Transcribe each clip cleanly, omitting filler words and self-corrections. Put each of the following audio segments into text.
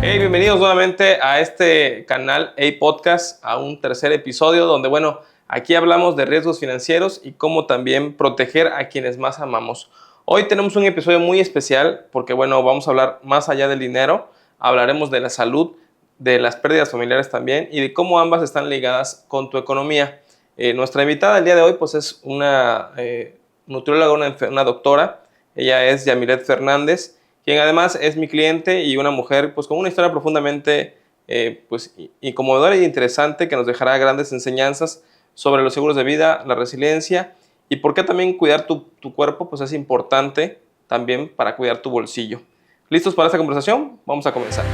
Hey, bienvenidos nuevamente a este canal Podcast, a un tercer episodio donde, aquí hablamos de riesgos financieros y cómo también proteger a quienes más amamos. Hoy tenemos un episodio muy especial porque, vamos a hablar más allá del dinero, hablaremos de la salud, de las pérdidas familiares también y de cómo ambas están ligadas con tu economía. Nuestra invitada el día de hoy pues es una nutrióloga, una doctora. Ella es Yamilet Fernández, quien además es mi cliente y una mujer pues con una historia profundamente conmovedora e interesante que nos dejará grandes enseñanzas sobre los seguros de vida, la resiliencia y por qué también cuidar tu cuerpo pues es importante también para cuidar tu bolsillo. ¿Listos para esta conversación? Vamos a comenzar.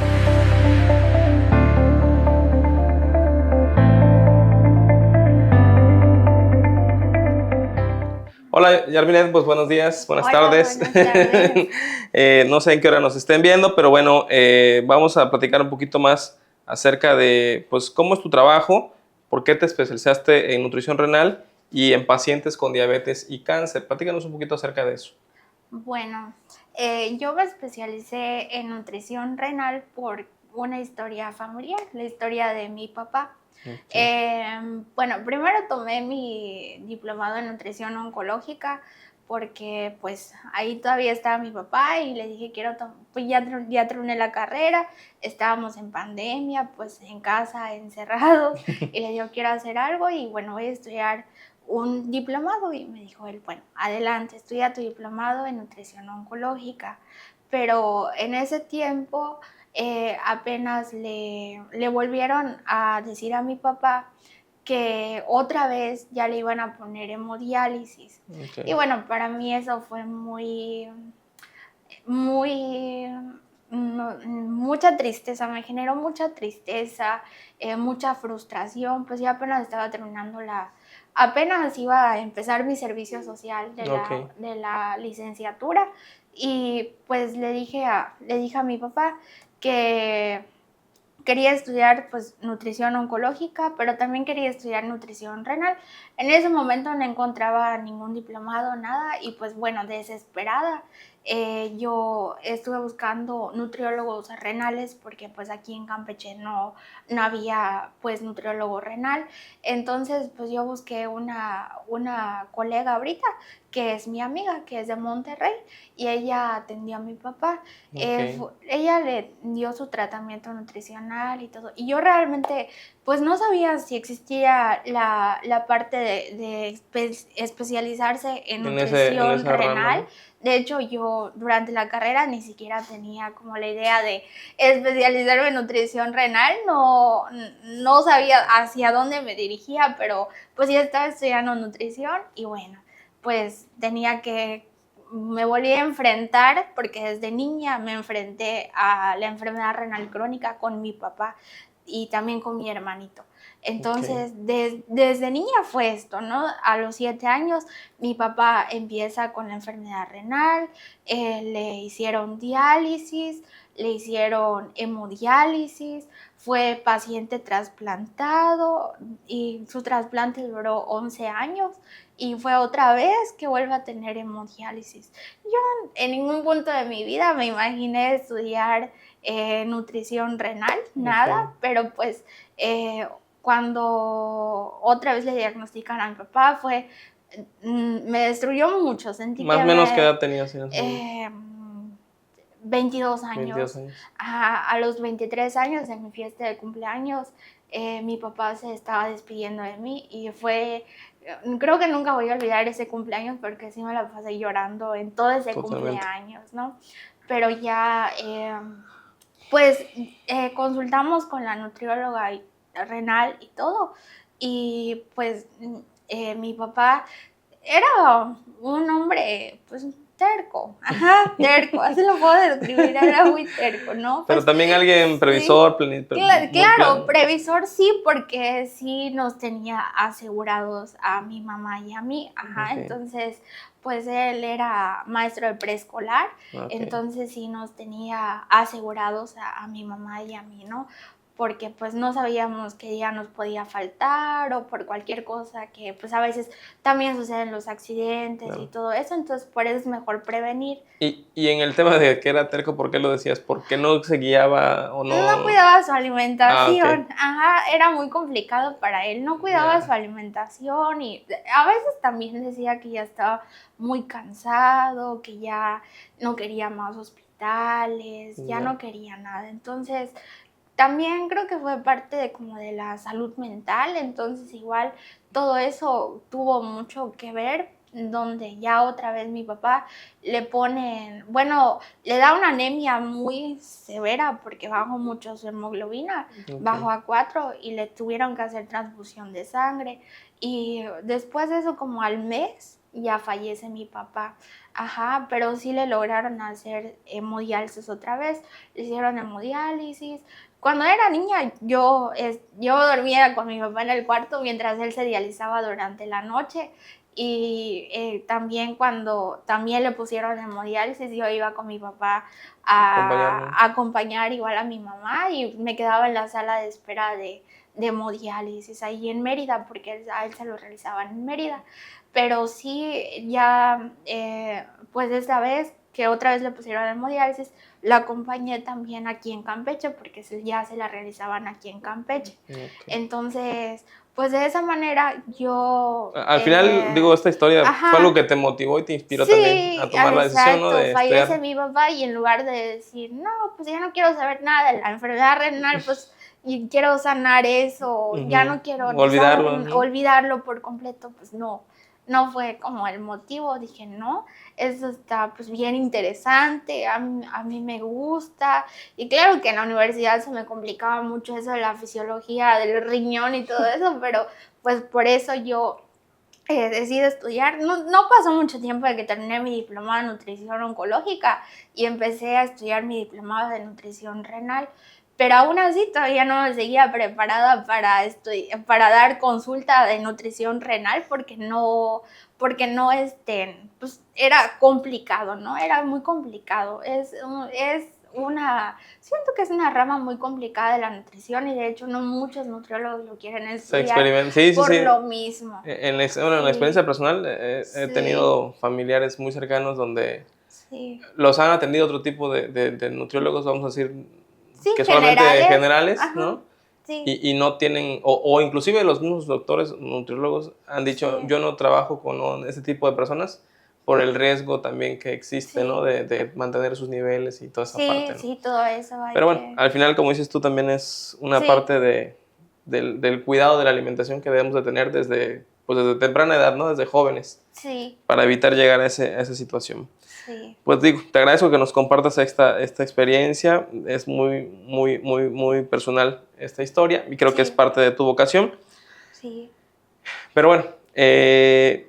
Hola, Yarminet, pues buenos días, buenas tardes. Buenas tardes. No sé en qué hora nos estén viendo, pero vamos a platicar un poquito más acerca de pues cómo es tu trabajo, por qué te especializaste en nutrición renal y en pacientes con diabetes y cáncer. Platícanos un poquito acerca de eso. Bueno, yo me especialicé en nutrición renal por una historia familiar, la historia de mi papá. Okay. Primero tomé mi diplomado en nutrición oncológica porque pues ahí todavía estaba mi papá y le dije pues ya terminé la carrera, estábamos en pandemia, pues en casa encerrados y le digo quiero hacer algo y bueno voy a estudiar un diplomado y me dijo él, bueno, adelante, estudia tu diplomado en nutrición oncológica, pero en ese tiempo apenas le volvieron a decir a mi papá que otra vez ya le iban a poner hemodiálisis. Okay. Y bueno, para mí eso fue mucha tristeza, me generó mucha tristeza, mucha frustración, pues ya apenas estaba terminando apenas iba a empezar mi servicio social Okay. de la licenciatura y pues le dije a mi papá que quería estudiar pues nutrición oncológica, pero también quería estudiar nutrición renal. En ese momento no encontraba ningún diplomado, nada, y pues bueno, desesperada, yo estuve buscando nutriólogos renales porque pues aquí en Campeche no había pues nutriólogo renal. Entonces pues yo busqué una colega ahorita que es mi amiga, que es de Monterrey, y ella atendió a mi papá. Okay. Ella le dio su tratamiento nutricional y todo. Y yo realmente, pues no sabía si existía la parte de especializarse en En nutrición esa rama, renal. ¿no? De hecho, yo durante la carrera ni siquiera tenía como la idea de especializarme en nutrición renal. No sabía hacia dónde me dirigía, pero pues ya estaba estudiando nutrición y bueno, pues me volví a enfrentar, porque desde niña me enfrenté a la enfermedad renal crónica con mi papá y también con mi hermanito. Entonces, Okay. desde niña fue esto, ¿no? A los 7 años mi papá empieza con la enfermedad renal, le hicieron diálisis, le hicieron hemodiálisis, fue paciente trasplantado y su trasplante duró 11 años y fue otra vez que vuelve a tener hemodiálisis. Yo en ningún punto de mi vida me imaginé estudiar nutrición renal, nada, Okay. pero pues cuando otra vez le diagnostican a mi papá me destruyó mucho, sentí Más o que menos qué edad tenías en ese momento. 22 22 años. años. A los 23 años, en mi fiesta de cumpleaños, mi papá se estaba despidiendo de mí y creo que nunca voy a olvidar ese cumpleaños porque sí me la pasé llorando en todo ese Totalmente. cumpleaños, ¿no? Pero ya, pues, consultamos con la nutrióloga renal y todo y pues mi papá era un hombre, pues, terco, terco, así lo puedo describir, era muy terco, ¿no? Pero Pues, también alguien sí, previsor, muy claro, plan. previsor sí, porque sí nos tenía asegurados a mi mamá y a mí, Okay. entonces, pues, él era maestro de preescolar, Okay. entonces sí nos tenía asegurados a mi mamá y a mí, ¿no? porque pues no sabíamos qué día nos podía faltar o por cualquier cosa que pues a veces también suceden los accidentes Claro. y todo eso, entonces por eso es mejor prevenir. Y en el tema de que era terco, ¿por qué lo decías? ¿Por qué no se guiaba o no? No cuidaba su Ah, alimentación, ok. ajá, era muy complicado para él, no cuidaba Ya. su alimentación y a veces también decía que ya estaba muy cansado, que ya no quería más hospitales, ya Ya. no quería nada. Entonces, también creo que fue parte de como de la salud mental, entonces igual todo eso tuvo mucho que ver, donde ya otra vez mi papá le ponen, bueno, le da una anemia muy severa porque bajó mucho su hemoglobina, bajó Ok. a 4 y le tuvieron que hacer transfusión de sangre y después de eso como al mes ya fallece mi papá. Ajá, pero sí le lograron hacer hemodiálisis otra vez, le hicieron hemodiálisis. Cuando era niña, yo dormía con mi papá en el cuarto mientras él se dializaba durante la noche. Y también cuando también le pusieron hemodiálisis, yo iba con mi papá Acompañarlo. a acompañar igual a mi mamá y me quedaba en la sala de espera de hemodiálisis ahí en Mérida, porque a él se lo realizaban en Mérida. Pero sí, ya, pues esta vez que otra vez le pusieron hemodiálisis, la acompañé también aquí en Campeche, porque ya se la realizaban aquí en Campeche. Ok. Entonces, pues de esa manera yo... Al final, digo, esta historia fue algo ajá, que te motivó y te inspiró también a sí, tomar la decisión, ¿no? exacto, De fallece estudiar. mi papá y en lugar de decir, no, pues ya no quiero saber nada de la enfermedad renal, pues y quiero sanar eso, ya Ujú. no quiero ni saber, Olvidarlo. Ujú. olvidarlo por completo, pues no, no fue como el motivo, dije, no, eso está pues bien interesante, a mí me gusta, y claro que en la universidad se me complicaba mucho eso de la fisiología del riñón y todo eso, pero pues por eso yo decido estudiar. No, no pasó mucho tiempo de que terminé mi diplomado en nutrición oncológica y empecé a estudiar mi diplomado de nutrición renal, pero aún así todavía no me seguía preparada para dar consulta de nutrición renal porque no pues era complicado, ¿no? Era muy complicado. Siento que es una rama muy complicada de la nutrición y de hecho no muchos nutriólogos lo quieren Se estudiar experimenta. Sí, sí, por sí. lo mismo. Bueno, en la experiencia Sí, personal he sí, tenido familiares muy cercanos donde sí. los han atendido otro tipo de nutriólogos, vamos a decir, Sí, que solamente generales. generales, Ajá. ¿no? Sí, Y no tienen, o inclusive los mismos doctores nutriólogos han dicho, sí, yo no trabajo con ese tipo de personas por el riesgo también que existe, ¿no? sí. De mantener sus niveles y toda esa Sí, parte, ¿no? sí, todo eso hay Pero bueno, que... al final, como dices tú, también es una Sí, parte del cuidado de la alimentación que debemos de tener pues desde temprana edad, ¿no? Desde jóvenes, sí, para evitar llegar a esa situación. sí, Pues digo, te agradezco que nos compartas esta experiencia. Es muy, muy, muy, muy personal esta historia y creo que es sí, parte de tu vocación. sí, Pero bueno,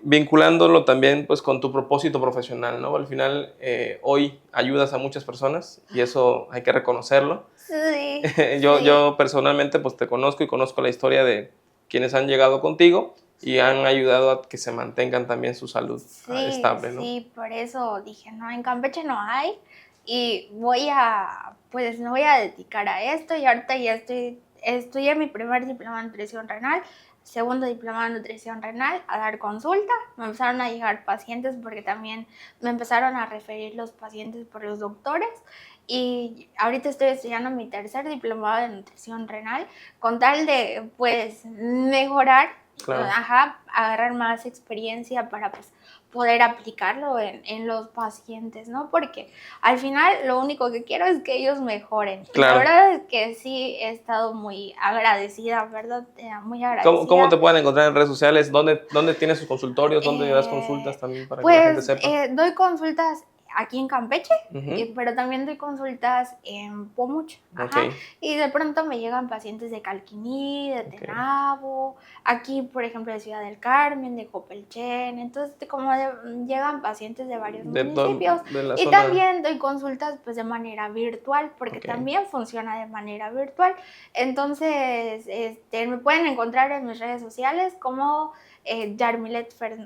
vinculándolo también pues con tu propósito profesional, ¿no? Al final, hoy ayudas a muchas personas y eso hay que reconocerlo. sí, Yo, sí, yo personalmente pues te conozco y conozco la historia de quienes han llegado contigo y han ayudado a que se mantengan también su salud sí, estable, ¿no? sí, por eso dije, no, en Campeche no hay y pues me voy a dedicar a esto y ahorita ya estudié mi primer diploma en nutrición renal, segundo diploma en nutrición renal, a dar consulta, me empezaron a llegar pacientes porque también me empezaron a referir los pacientes por los doctores y ahorita estoy estudiando mi tercer diplomado de nutrición renal con tal de pues mejorar, Claro. ajá, agarrar más experiencia para pues poder aplicarlo en los pacientes, ¿no? Porque al final lo único que quiero es que ellos mejoren. Y la Claro. verdad es que sí he estado muy agradecida, ¿verdad? Muy ¿Cómo te agradecida. pueden encontrar en redes sociales? ¿Dónde tienes sus consultorios? ¿Dónde das consultas Eh, también para que la gente pues sepa? doy consultas aquí en Campeche, Ujú. pero también doy consultas en Pomuch, Ok, ajá, y de pronto me llegan pacientes de Calquiní, de ok. Tenabo, aquí por ejemplo de Ciudad del Carmen, de Copelchen, entonces llegan pacientes de varios municipios De la y zona. también doy consultas pues de manera virtual, porque Ok, también funciona de manera virtual, entonces me pueden encontrar en mis redes sociales como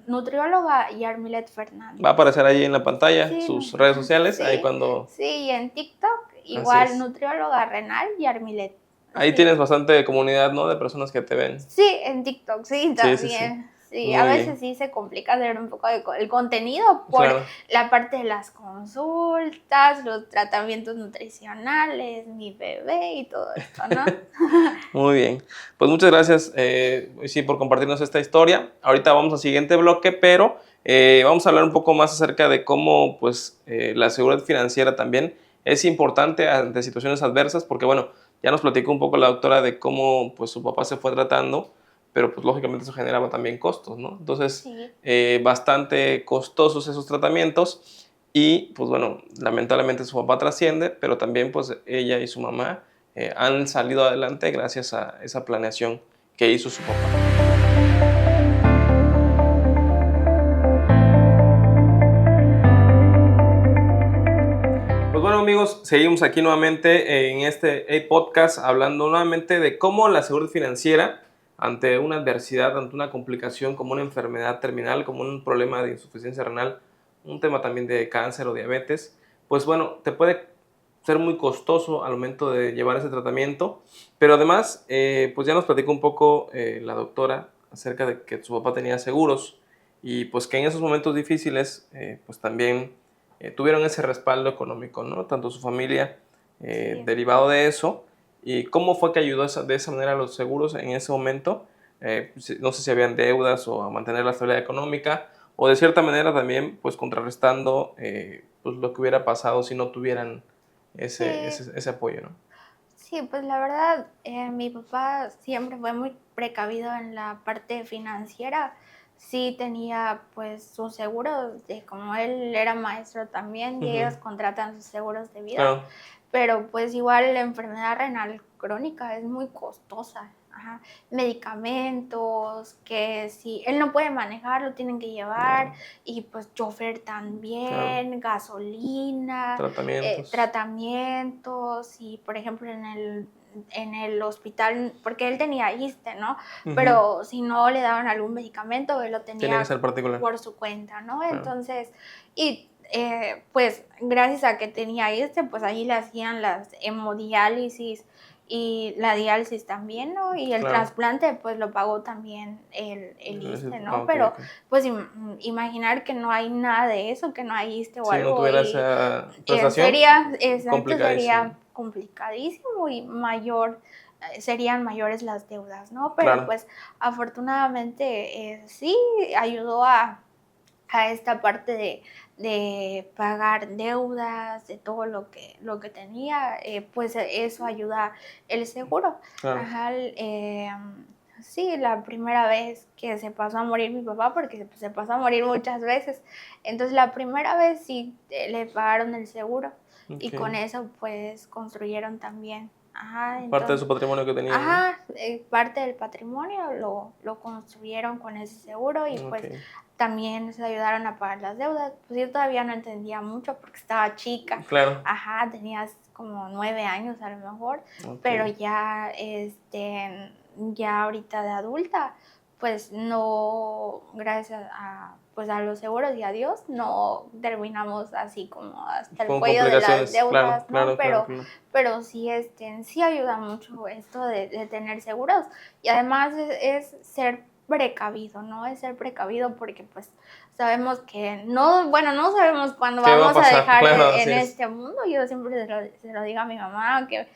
nutrióloga Yarmilet va a Fernández. aparecer ahí en la pantalla Sí, sus redes sociales, ahí sí, cuando... sí, y en TikTok Así igual es. nutrióloga renal Yarmilet. Ahí Sí. tienes bastante comunidad, ¿no? De personas que te ven. Sí, en TikTok, sí, Sí, sí, sí. también. Sí, a Muy veces bien. sí se complica hacer un poco de el contenido por Claro. la parte de las consultas, los tratamientos nutricionales, mi bebé y todo esto, ¿no? Muy bien. Pues muchas gracias, sí, por compartirnos esta historia. Ahorita vamos al siguiente bloque, pero vamos a hablar un poco más acerca de cómo, pues, la seguridad financiera también es importante ante situaciones adversas, porque, bueno, ya nos platicó un poco la doctora de cómo, pues, su papá se fue tratando, pero, pues, lógicamente eso generaba también costos, ¿no? Entonces, Sí, bastante costosos esos tratamientos y, pues, bueno, lamentablemente su papá trasciende, pero también, pues, ella y su mamá han salido adelante gracias a esa planeación que hizo su papá. Pues bueno amigos, seguimos aquí nuevamente en este podcast hablando nuevamente de cómo la seguridad financiera ante una adversidad, ante una complicación como una enfermedad terminal, como un problema de insuficiencia renal, un tema también de cáncer o diabetes, pues bueno, te puede ser muy costoso al momento de llevar ese tratamiento, pero además, pues ya nos platicó un poco la doctora acerca de que su papá tenía seguros y pues que en esos momentos difíciles, pues también tuvieron ese respaldo económico, ¿no? Tanto su familia sí. derivado de eso, y cómo fue que ayudó de esa manera a los seguros en ese momento. No sé si habían deudas o a mantener la estabilidad económica, o de cierta manera también, pues contrarrestando pues, lo que hubiera pasado si no tuvieran Sí, ese apoyo, ¿no? sí, pues la verdad, mi papá siempre fue muy precavido en la parte financiera. Sí tenía pues sus seguros, de como él era maestro también, y Ujú. ellos contratan sus seguros de vida, Claro, pero pues igual la enfermedad renal crónica es muy costosa. Ajá. Medicamentos, que si él no puede manejar, lo tienen que llevar, claro, y pues chofer claro. también, gasolina, Tratamientos. tratamientos y, por ejemplo, en el hospital, porque él tenía ISSSTE, ¿no? Ujú. Pero si no le daban algún medicamento, él lo Tiene que tenía ser particular. por su cuenta, ¿no? Claro, Entonces, y pues gracias a que tenía ISSSTE, pues ahí le hacían las hemodiálisis y la diálisis también, ¿no? Y el claro. trasplante, pues lo pagó también el ISSSTE, Ah, ¿no? ok, Pero ok. pues imaginar que no hay nada de eso, que no hay ISSSTE o Si no algo, tuviera y esa prestación, sería, exacto, complicadísimo. sería complicadísimo y serían mayores las deudas, ¿no? Pero Claro, pues afortunadamente sí ayudó a esta parte de pagar deudas, de todo lo que tenía, pues eso ayuda el seguro. claro. Ajá, sí, la primera vez que se pasó a morir mi papá, porque pues, se pasó a morir muchas veces, entonces la primera vez sí le pagaron el seguro y con Ok. eso pues construyeron también. Ajá, Parte de su entonces, patrimonio que tenían, ¿no? ajá, parte del patrimonio lo construyeron con ese seguro y Ok, pues también se ayudaron a pagar las deudas. Pues yo todavía no entendía mucho porque estaba chica, claro. ajá, tenías como 9 años a lo mejor, Ok, pero ya, ya ahorita de adulta, pues no, gracias pues a los seguros y a Dios, no terminamos así como hasta el con cuello de las complicaciones, claro, deudas, ¿no? claro, claro, claro. Pero sí, sí ayuda mucho esto de tener seguros y además es ser precavido, ¿no? Es ser precavido porque pues sabemos que no, bueno, no sabemos cuándo ¿Qué va a vamos a pasar? dejar Claro, así en es. este mundo. Yo siempre se lo digo a mi mamá, que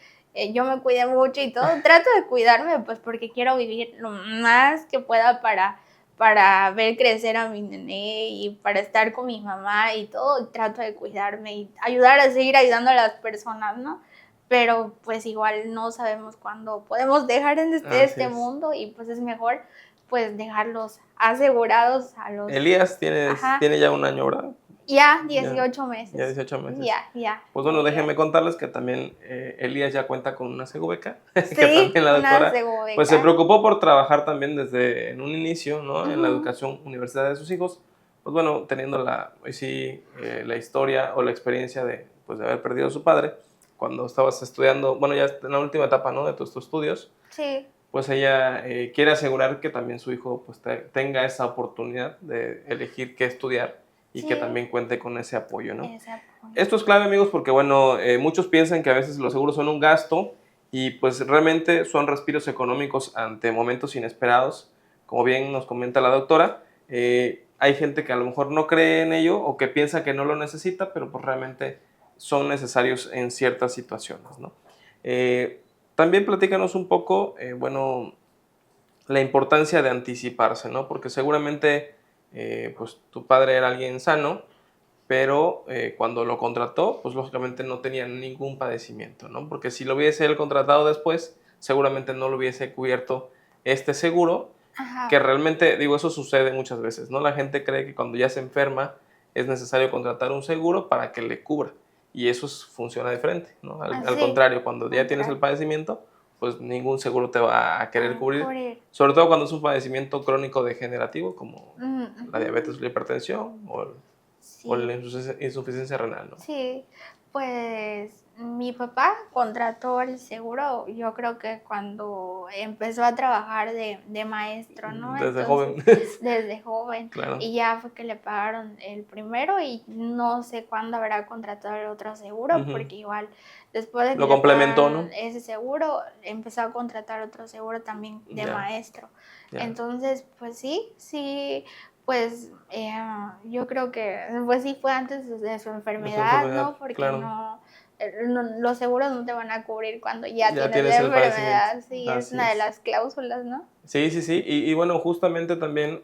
yo me cuide mucho y todo. Trato de cuidarme pues porque quiero vivir lo más que pueda para ver crecer a mi nené y para estar con mi mamá y todo. Trato de cuidarme y ayudar a seguir ayudando a las personas, ¿no? Pero pues igual no sabemos cuándo podemos dejar en Así este es. mundo y pues es mejor pues dejarlos asegurados a los, Elías ajá, tiene ya un año, ¿verdad? ya Ya, 18 ya meses, 18 meses. ya, Pues bueno, Elías. déjenme contarles que también Elías ya cuenta con una CGVK, que Sí, también la una doctora pues se segobeca. preocupó por trabajar también desde en un inicio, ¿no? En la Ujú. educación universitaria de sus hijos. Pues bueno, teniendo pues sí, la historia o la experiencia de, pues, de haber perdido a su padre cuando estabas estudiando, bueno, ya en la última etapa, ¿no? De tus estudios, Sí, pues ella quiere asegurar que también su hijo pues tenga esa oportunidad de elegir qué estudiar y que sí, también cuente con ese apoyo, ¿no? ese apoyo. Esto es clave, amigos, porque bueno, muchos piensan que a veces los seguros son un gasto y pues realmente son respiros económicos ante momentos inesperados, como bien nos comenta la doctora. Hay gente que a lo mejor no cree en ello o que piensa que no lo necesita, pero pues realmente son necesarios en ciertas situaciones, ¿no? También platícanos un poco, bueno, la importancia de anticiparse, ¿no? Porque seguramente pues tu padre era alguien sano, pero cuando lo contrató, pues lógicamente no tenía ningún padecimiento, ¿no? Porque si lo hubiese él contratado después, seguramente no lo hubiese cubierto este seguro, que Ajá. realmente, digo, eso sucede muchas veces, ¿no? La gente cree que cuando ya se enferma es necesario contratar un seguro para que le cubra, y eso funciona diferente, ¿no? Al Así, contrario, cuando ya tienes el contrario. padecimiento, pues ningún seguro te va a querer A cubrir, cubrir. sobre todo cuando es un padecimiento crónico degenerativo como la diabetes Ujú. o la hipertensión o la Sí. insuficiencia renal, ¿no? Sí, pues mi papá contrató el seguro, yo creo que cuando empezó a trabajar de maestro, ¿no? Desde Entonces, joven. desde joven, Claro. y ya fue que le pagaron el primero y no sé cuándo habrá contratado el otro seguro, Ujú. porque igual después de que Lo le complementó, pagaron ¿no? ese seguro, empezó a contratar otro seguro también de Ya, maestro. ya. Entonces, pues sí, sí, pues yo creo que pues sí fue antes de su De su enfermedad, enfermedad, ¿no? Porque claro. no, los seguros no te van a cubrir cuando ya Ya tienes la tienes el padecimiento. enfermedad, sí, es Así una de es. las cláusulas, ¿no? Sí, sí, sí. Y bueno, justamente también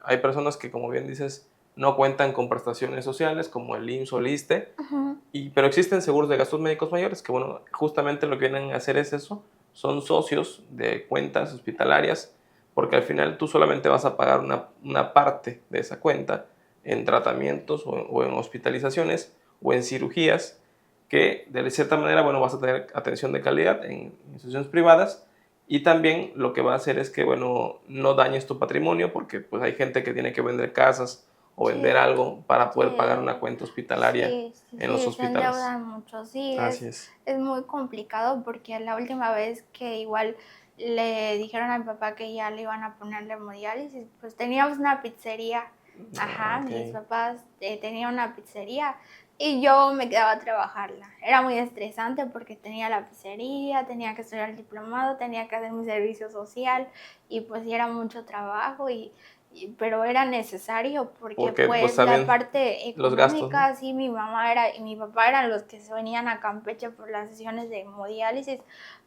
hay personas que, como bien dices, no cuentan con prestaciones sociales como el IMSS o el ISSSTE, Ujú. pero existen seguros de gastos médicos mayores que, bueno, justamente lo que vienen a hacer es eso. Son socios de cuentas hospitalarias, porque al final tú solamente vas a pagar una parte de esa cuenta en tratamientos o en hospitalizaciones o en cirugías que de cierta manera, bueno, vas a tener atención de calidad en instituciones privadas, y también lo que va a hacer es que, bueno, no dañes tu patrimonio porque pues hay gente que tiene que vender casas o vender Sí, algo para poder pagar una sí, cuenta hospitalaria sí, sí, en los sí, se hospitales. endeudan mucho, sí, Así es. es muy complicado porque la última vez que igual le dijeron a mi papá que ya le iban a poner la hemodiálisis, pues teníamos una pizzería, Ah, ajá, ok. mis papás tenían una pizzería y yo me quedaba a trabajarla. Era muy estresante porque tenía la pizzería, tenía que estudiar el diplomado, tenía que hacer mi servicio social y pues sí era mucho trabajo pero era necesario porque Porque pues pues la también parte los gastos, ¿no? económica, sí, mi mamá era y mi papá eran los que se venían a Campeche por las sesiones de hemodiálisis,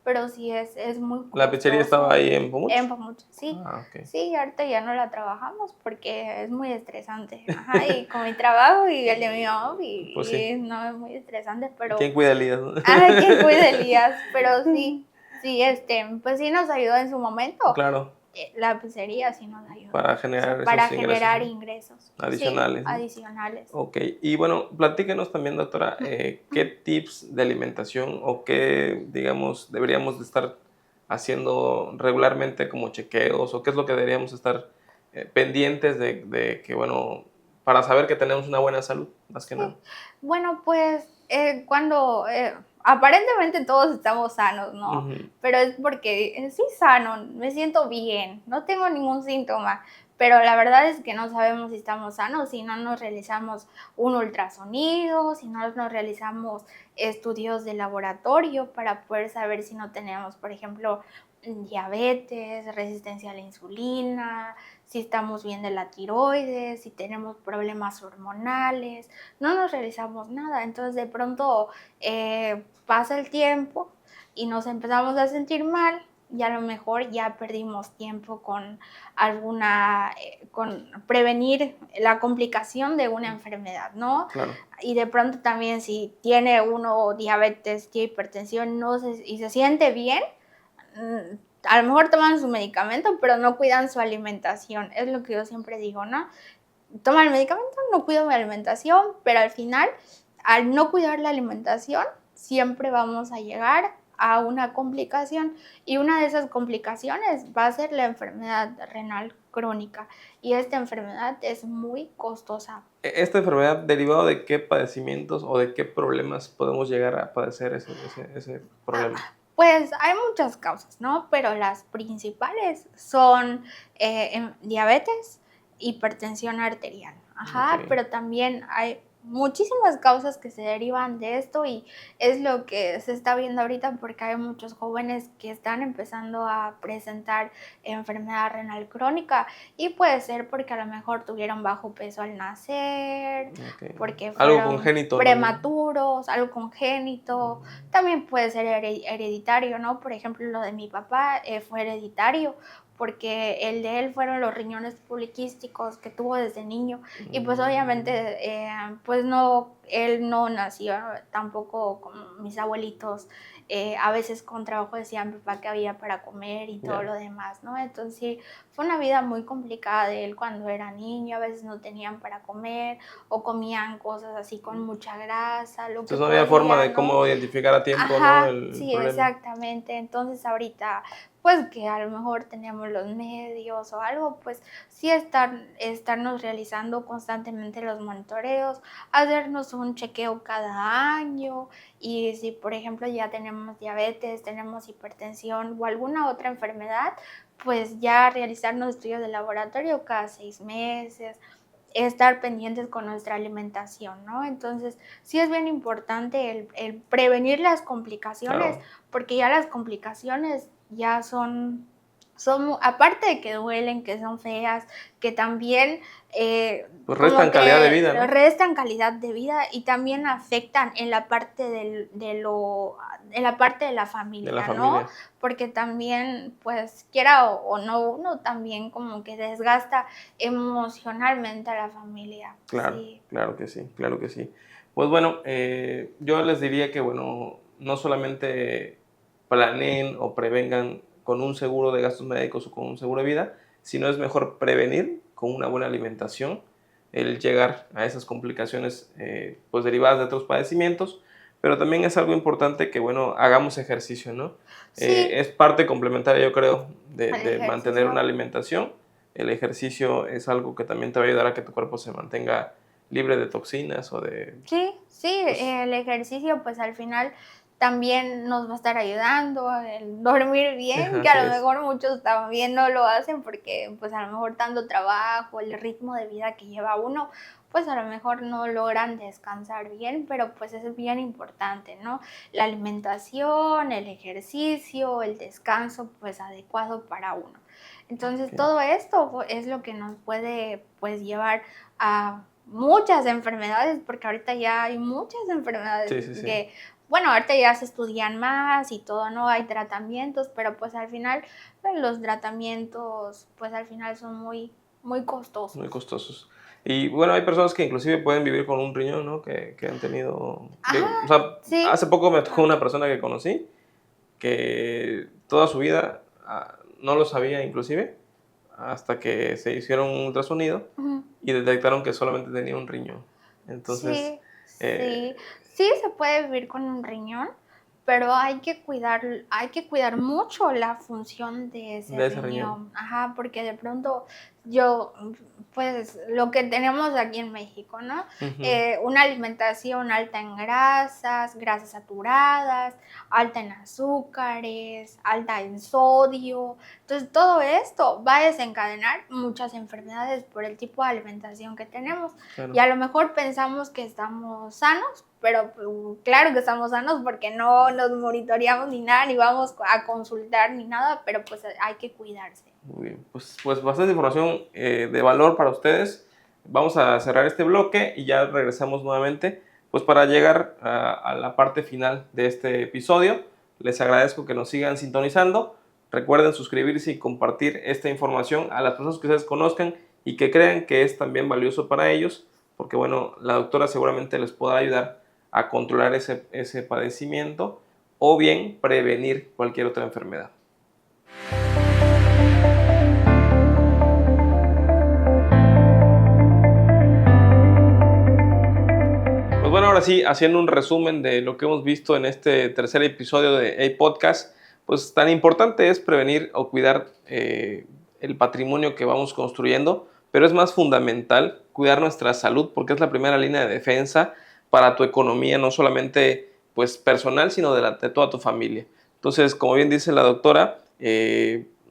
pero sí es muy La pizzería estaba costoso. ahí en Pomuch. En Pamucho, sí, Ah, ok. sí, ahorita ya no la trabajamos porque es muy estresante, ajá, y con mi trabajo y el de mi mamá Pues sí. y no, es muy estresante, pero ¿Quién cuida el Elías, no? ay, quién cuide Elías, pero sí, sí, pues sí nos ayudó en su momento, Claro, la pizzería sí nos ayudó, para o sea, generar para esos ingresos, generar ¿no? ingresos, sí, Adicionales, ¿no? adicionales. Ok, y bueno, platícanos también, doctora, qué tips de alimentación o qué, digamos, deberíamos de estar haciendo regularmente como chequeos o qué es lo que deberíamos estar pendientes de que, bueno, para saber que tenemos una buena salud, más que nada. Sí, bueno, pues cuando aparentemente todos estamos sanos, ¿no? Ujú. Pero es porque estoy sano, me siento bien, no tengo ningún síntoma, pero la verdad es que no sabemos si estamos sanos si no nos realizamos un ultrasonido, si no nos realizamos estudios de laboratorio para poder saber si no tenemos, por ejemplo, diabetes, resistencia a la insulina, si estamos bien de la tiroides, si tenemos problemas hormonales, no nos realizamos nada. Entonces de pronto pasa el tiempo y nos empezamos a sentir mal y a lo mejor ya perdimos tiempo con con prevenir la complicación de una enfermedad, ¿no? Claro, Y de pronto también si tiene uno diabetes, tiene hipertensión y se siente bien, a lo mejor toman su medicamento, pero no cuidan su alimentación. Es lo que yo siempre digo, ¿no? Toma el medicamento, no cuido mi alimentación, pero al final, al no cuidar la alimentación, siempre vamos a llegar a una complicación y una de esas complicaciones va a ser la enfermedad renal crónica y esta enfermedad es muy costosa. ¿esta enfermedad derivado de qué padecimientos o de qué problemas podemos llegar a padecer ese problema? Pues hay muchas causas, ¿no? Pero las principales son diabetes, hipertensión arterial, Ok, ajá, pero también hay muchísimas causas que se derivan de esto y es lo que se está viendo ahorita porque hay muchos jóvenes que están empezando a presentar enfermedad renal crónica y puede ser porque a lo mejor tuvieron bajo peso al nacer, Okay. porque Algo fueron congénito, ¿no? prematuros, algo congénito, también puede ser hereditario, ¿no? Por ejemplo, lo de mi papá fue hereditario porque el de él fueron los riñones poliquísticos que tuvo desde niño y pues obviamente pues no, él no nació tampoco como mis abuelitos, a veces con trabajo decían papá que había para comer y todo lo demás, ¿no? Entonces sí, fue una vida muy complicada de él cuando era niño, a veces no tenían para comer o comían cosas así con mucha grasa, lo que Entonces no había forma de ¿no? cómo identificar a tiempo, ¿no? Ajá, el sí, problema. exactamente. Entonces ahorita, pues que a lo mejor tenemos los medios o algo, pues sí estarnos realizando constantemente los monitoreos, hacernos un chequeo cada año y si por ejemplo ya tenemos diabetes, tenemos hipertensión o alguna otra enfermedad, pues ya realizarnos estudios de laboratorio cada 6 meses, estar pendientes con nuestra alimentación, ¿no? Entonces, sí es bien importante el prevenir las complicaciones, Claro. porque ya las complicaciones ya son, aparte de que duelen, que son feas, que también Pues como restan calidad de que vida, ¿no? restan calidad de vida y también afectan en la parte en la parte de la familia, De la ¿no? familia. Porque también, pues, quiera o no, uno también como que desgasta emocionalmente a la familia. Claro, Sí. claro que sí, claro que sí. Pues bueno, yo les diría que, bueno, no solamente planeen o prevengan con un seguro de gastos médicos o con un seguro de vida, sino es mejor prevenir con una buena alimentación el llegar a esas complicaciones pues derivadas de otros padecimientos, pero también es algo importante que, bueno, hagamos ejercicio, ¿no? Sí, Es parte complementaria, yo creo, el de mantener una ejercicio. alimentación. El ejercicio es algo que también te va a ayudar a que tu cuerpo se mantenga libre de toxinas o de... Sí, sí, Pues, el ejercicio pues al final también nos va a estar ayudando, el dormir bien, que así a lo es, mejor muchos también no lo hacen porque pues a lo mejor tanto trabajo, el ritmo de vida que lleva uno, pues a lo mejor no logran descansar bien, pero pues es bien importante, ¿no? La alimentación, el ejercicio, el descanso pues adecuado para uno. Entonces ok. todo esto es lo que nos puede pues llevar a muchas enfermedades, porque ahorita ya hay muchas enfermedades Sí, sí, sí, que, bueno, ahorita ya se estudian más y todo, ¿no? Hay tratamientos, pero pues al final pues, los tratamientos pues al final son muy, muy muy costosos. costosos. Y bueno, hay personas que inclusive pueden vivir con un riñón, ¿no? Que han tenido... Ajá, o sea, sí. hace poco me tocó una persona que conocí que toda su vida no lo sabía inclusive, hasta que se hicieron un ultrasonido Ujú. y detectaron que solamente tenía un riñón. Entonces, Sí, sí, eh, sí se puede vivir con un riñón, pero hay que cuidar mucho la función de ese de ese riñón. riñón, ajá, porque de pronto yo, pues lo que tenemos aquí en México, ¿no? Ujú. Una alimentación alta en grasas, grasas saturadas, alta en azúcares, alta en sodio, entonces todo esto va a desencadenar muchas enfermedades por el tipo de alimentación que tenemos. Claro. Y a lo mejor pensamos que estamos sanos, pero claro que estamos sanos porque no nos monitoreamos ni nada, ni vamos a consultar ni nada, pero pues hay que cuidarse. Muy bien, pues bastante información de valor para ustedes. Vamos a cerrar este bloque y ya regresamos nuevamente, pues para llegar a la parte final de este episodio. Les agradezco que nos sigan sintonizando. Recuerden suscribirse y compartir esta información a las personas que ustedes conozcan y que crean que es también valioso para ellos, porque bueno, la doctora seguramente les pueda ayudar a controlar ese padecimiento o bien prevenir cualquier otra enfermedad. Pues bueno, ahora sí, haciendo un resumen de lo que hemos visto en este tercer episodio de A-Podcast, pues tan importante es prevenir o cuidar el patrimonio que vamos construyendo, pero es más fundamental cuidar nuestra salud porque es la primera línea de defensa para tu economía, no solamente pues personal, sino de toda tu familia. Entonces, como bien dice la doctora,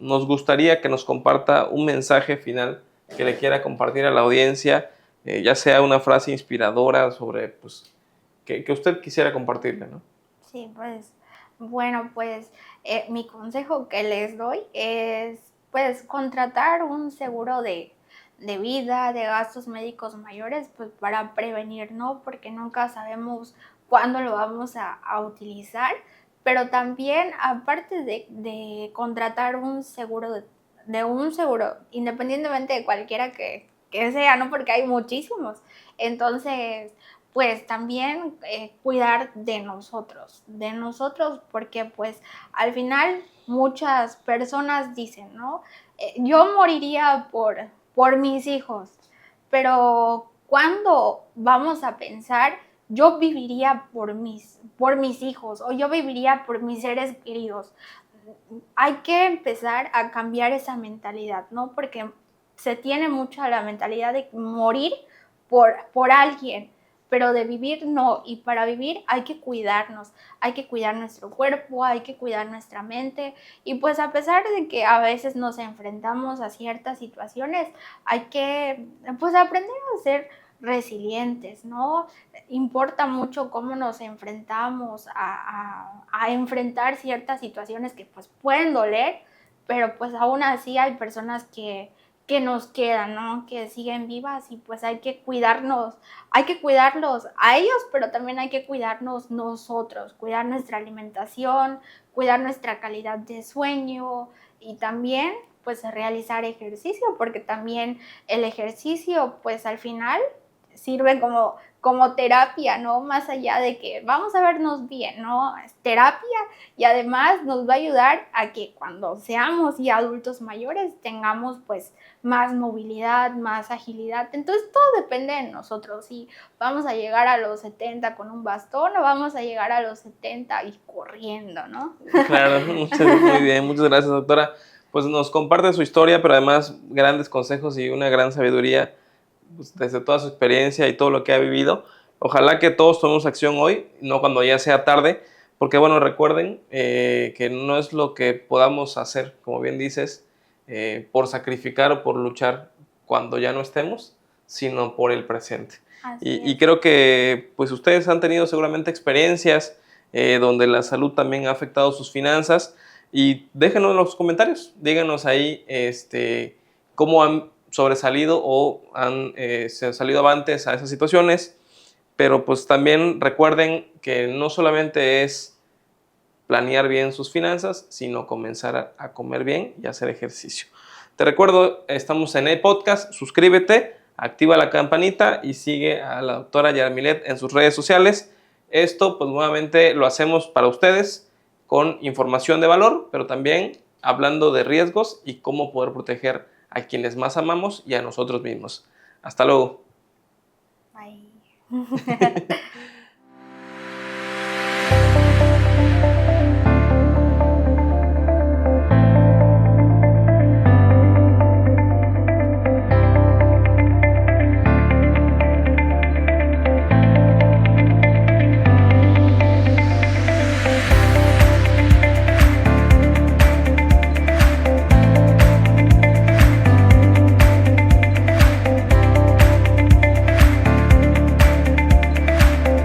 nos gustaría que nos comparta un mensaje final que le quiera compartir a la audiencia ya sea una frase inspiradora sobre, pues, que usted quisiera compartirle, ¿no? Sí, pues, bueno, pues mi consejo que les doy es, pues, contratar un seguro de vida, de gastos médicos mayores, pues, para prevenir, ¿no? Porque nunca sabemos cuándo lo vamos a utilizar, pero también, aparte de contratar un seguro, de un seguro, independientemente de cualquiera que sea, ¿no? Porque hay muchísimos. Entonces, pues también cuidar de nosotros, porque pues al final muchas personas dicen, ¿no? Yo moriría por mis hijos, pero ¿cuándo vamos a pensar yo viviría por mis hijos o yo viviría por mis seres queridos? Hay que empezar a cambiar esa mentalidad, ¿no? Porque se tiene mucho la mentalidad de morir por alguien, pero de vivir no. Y para vivir hay que cuidarnos, hay que cuidar nuestro cuerpo, hay que cuidar nuestra mente. Y pues a pesar de que a veces nos enfrentamos a ciertas situaciones, hay que pues aprender a ser resilientes, ¿no? Importa mucho cómo nos enfrentamos a enfrentar ciertas situaciones que pues pueden doler, pero pues aún así hay personas que nos quedan, ¿no? Que siguen vivas y pues hay que cuidarlos a ellos, pero también hay que cuidarnos nosotros, cuidar nuestra alimentación, cuidar nuestra calidad de sueño y también pues realizar ejercicio, porque también el ejercicio pues al final sirve como terapia, ¿no? Más allá de que vamos a vernos bien, ¿no? Es terapia y además nos va a ayudar a que cuando seamos ya adultos mayores tengamos pues más movilidad, más agilidad. Entonces todo depende de nosotros. Si vamos a llegar a los 70 con un bastón o vamos a llegar a los 70 y corriendo, ¿no? Claro, muy bien, muchas gracias, doctora. Pues nos comparte su historia, pero además grandes consejos y una gran sabiduría, pues, desde toda su experiencia y todo lo que ha vivido. Ojalá que todos tomemos acción hoy, no cuando ya sea tarde, porque bueno, recuerden que no es lo que podamos hacer, como bien dices, por sacrificar o por luchar cuando ya no estemos, sino por el presente. Así Y es. creo que pues ustedes han tenido seguramente experiencias donde la salud también ha afectado sus finanzas, y déjenos en los comentarios, díganos ahí cómo han sobresalido o se han salido avantes a esas situaciones, pero pues también recuerden que no solamente es planear bien sus finanzas, sino comenzar a comer bien y hacer ejercicio. Te recuerdo, estamos en el podcast, suscríbete, activa la campanita y sigue a la doctora Yarmilet en sus redes sociales. Esto pues nuevamente lo hacemos para ustedes con información de valor, pero también hablando de riesgos y cómo poder proteger a quienes más amamos y a nosotros mismos. Hasta luego. Bye.